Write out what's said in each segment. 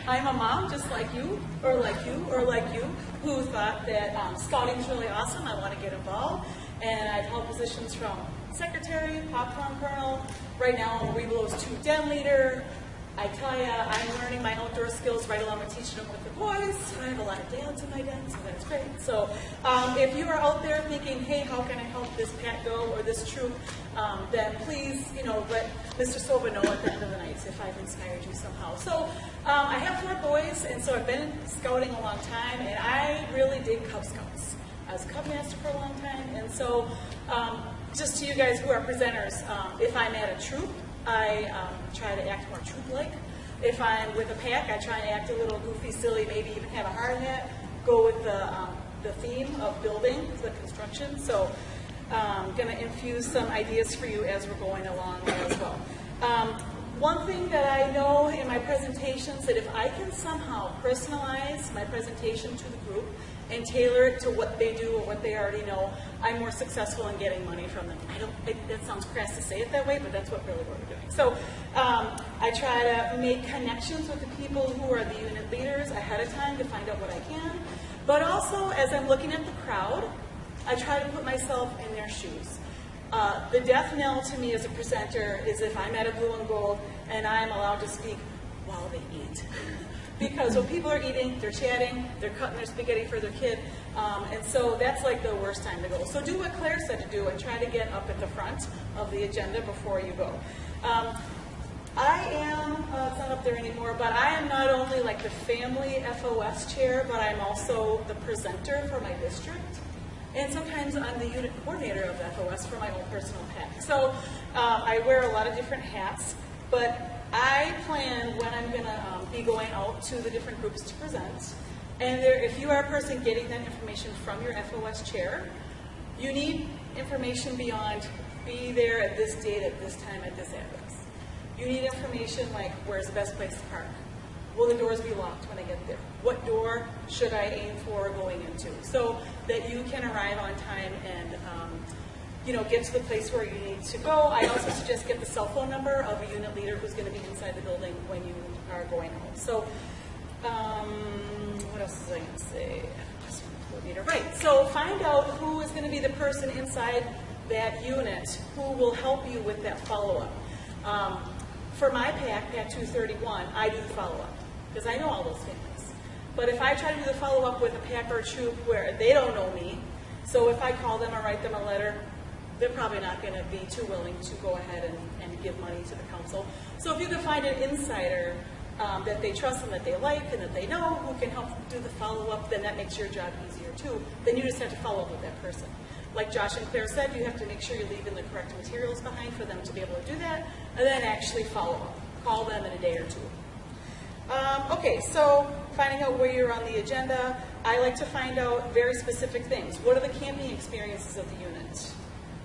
I'm a mom just like you, or like you, or like you, who thought that scouting is really awesome. I want to get involved. And I've held positions from secretary, popcorn colonel. Right now, I'm Webelos 2 den leader. I tell you, I'm learning my outdoor skills right along with teaching them with the boys. I have a lot of dads in my den, so that's great. So if you are out there thinking, hey, how can I help this pack go or this troop, then please, let Mr. Sova know at the end of the night if I've inspired you somehow. So I have 4 boys, and so I've been scouting a long time, and I really dig Cub Scouts. I was a Cub Master for a long time, and so just to you guys who are presenters, if I'm at a troop, I try to act more troop-like. If I'm with a pack, I try and act a little goofy, silly, maybe even have a hard hat, go with the theme of building, the construction. So I'm going to infuse some ideas for you as we're going along as well. One thing that I know in my presentations, that if I can somehow personalize my presentation to the group and tailor it to what they do or what they already know, I'm more successful in getting money from them. That sounds crass to say it that way, but that's what really what we're doing. So I try to make connections with the people who are the unit leaders ahead of time to find out what I can. But also, as I'm looking at the crowd, I try to put myself in their shoes. The death knell to me as a presenter is if I'm at a blue and gold and I'm allowed to speak while they eat. Because when people are eating, they're chatting, they're cutting their spaghetti for their kid, and so that's like the worst time to go. So do what Claire said to do and try to get up at the front of the agenda before you go. I am, it's not up there anymore, but I am not only like the family FOS chair, but I'm also the presenter for my district. And sometimes I'm the unit coordinator of FOS for my own personal pack. So I wear a lot of different hats, but I plan when I'm going to be going out to the different groups to present. And if you are a person getting that information from your FOS chair, you need information beyond be there at this date, at this time, at this address. You need information like where's the best place to park? Will the doors be locked when I get there? What door should I aim for going into? So that you can arrive on time and get to the place where you need to go. I also suggest get the cell phone number of a unit leader who's going to be inside the building when you are going home. So what else was I going to say? Right, so find out who is going to be the person inside that unit who will help you with that follow-up. For my pack, Pack 231, I do the follow-up because I know all those families. But if I try to do the follow-up with a pack or a troop where they don't know me, so if I call them or write them a letter, they're probably not going to be too willing to go ahead and give money to the council. So if you can find an insider that they trust and that they like and that they know who can help do the follow-up, then that makes your job easier too. Then you just have to follow up with that person. Like Josh and Claire said, you have to make sure you're leaving the correct materials behind for them to be able to do that, and then actually follow up. Call them in a day or two. Okay, so finding out where you're on the agenda, I like to find out very specific things. What are the camping experiences of the unit?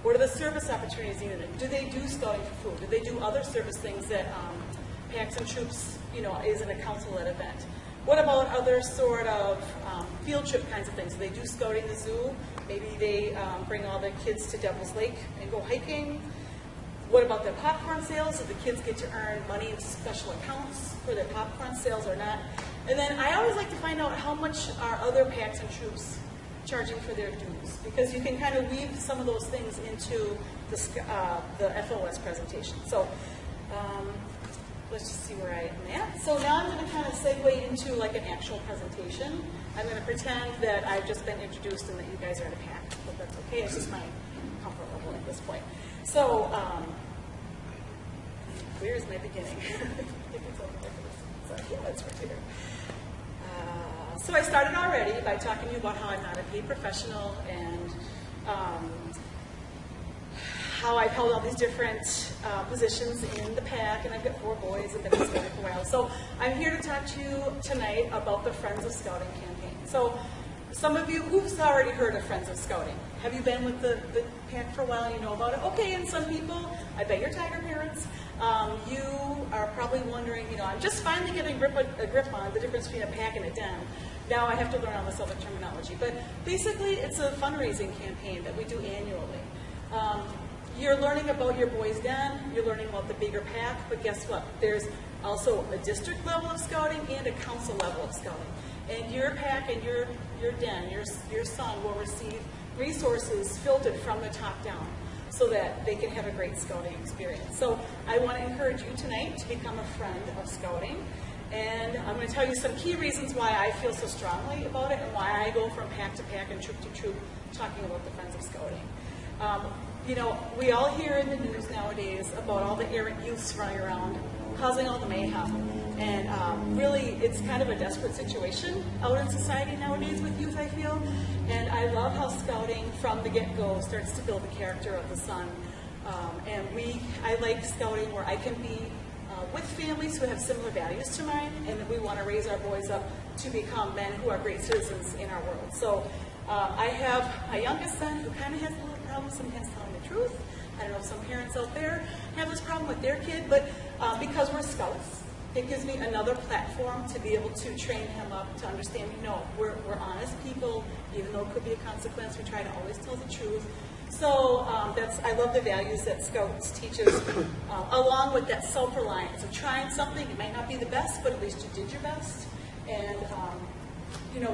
What are the service opportunities in the unit? Do they do scouting for food? Do they do other service things that packs and troops, isn't a council-led event? What about other sort of field trip kinds of things? Do they do scouting the zoo? Maybe they bring all the kids to Devil's Lake and go hiking. What about their popcorn sales? Do the kids get to earn money in special accounts for their popcorn sales or not? And then I always like to find out how much are other packs and troops charging for their dues, because you can kind of weave some of those things into the FOS presentation. So let's just see where I am at. So now I'm going to kind of segue into like an actual presentation. I'm going to pretend that I've just been introduced and that you guys are in a pack, but that's okay. It's just my comfort level at this point. So where's my beginning? I think it's over there. So yeah, it's right here. So I started already by talking to you about how I'm not a paid professional and how I've held all these different positions in the pack, and I've got 4 boys and been in Scouting for a while. So I'm here to talk to you tonight about the Friends of Scouting campaign. So some of you, who's already heard of Friends of Scouting? Have you been with the pack for a while? You know about it? Okay, and some people, I bet you're Tiger parents. You are probably wondering, I'm just finally getting a grip on the difference between a pack and a den. Now I have to learn all this other terminology. But basically, it's a fundraising campaign that we do annually. You're learning about your boys' den, you're learning about the bigger pack, but guess what? There's also a district level of scouting and a council level of scouting. And your pack and your den, your son will receive resources filtered from the top down so that they can have a great scouting experience. So I want to encourage you tonight to become a friend of scouting. And I'm going to tell you some key reasons why I feel so strongly about it and why I go from pack to pack and troop to troop talking about the Friends of Scouting. You know, we all hear in the news nowadays about all the errant youths running around, causing all the mayhem. And really, it's kind of a desperate situation out in society nowadays with youth, I feel. And I love how scouting from the get-go starts to build the character of the son. And I like scouting where I can be with families who have similar values to mine, and that we want to raise our boys up to become men who are great citizens in our world. So I have my youngest son who kind of has a little problem sometimes telling the truth. I don't know if some parents out there have this problem with their kid, but because we're scouts, it gives me another platform to be able to train him up to understand, we're honest people, even though it could be a consequence, we try to always tell the truth. So I love the values that Scouts teaches, along with that self-reliance of trying something. It might not be the best, but at least you did your best. And,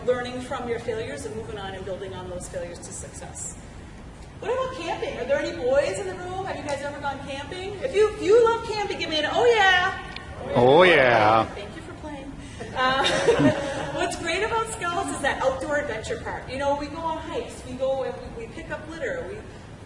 learning from your failures and moving on and building on those failures to success. What about camping? Are there any boys in the room? Have you guys ever gone camping? If you love camping, give me an oh yeah. Oh yeah. Thank you for playing. What's great about Scouts is that outdoor adventure part. We go on hikes, we go and we pick up litter, we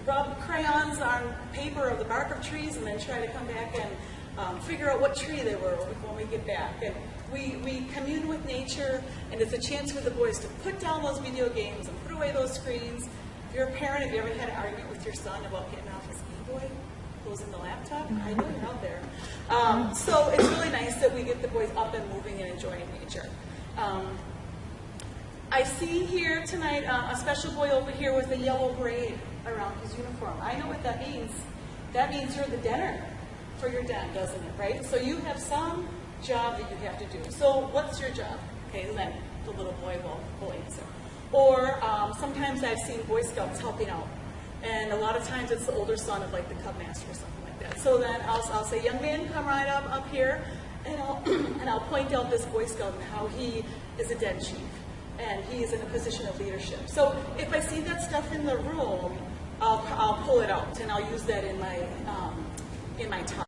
rub crayons on paper of the bark of trees and then try to come back and figure out what tree they were when we get back. And we commune with nature, and it's a chance for the boys to put down those video games and put away those screens. If you're a parent, have you ever had an argument with your son about getting off his Game Boy, closing the laptop? I know you're out there. So it's really nice that we get the boys up and moving and enjoying nature. I see here tonight a special boy over here with a yellow braid around his uniform. I know what that means. That means you're the denner for your den, doesn't it, right? So you have some job that you have to do. So what's your job? Okay, then the little boy will answer. Or sometimes I've seen Boy Scouts helping out. And a lot of times it's the older son of like the Cub Master or something like that. So then I'll say, young man, come right up here, and I'll point out this Boy Scout and how he is a den chief. And he is in a position of leadership. So if I see that stuff in the room, I'll pull it out and I'll use that in my talk.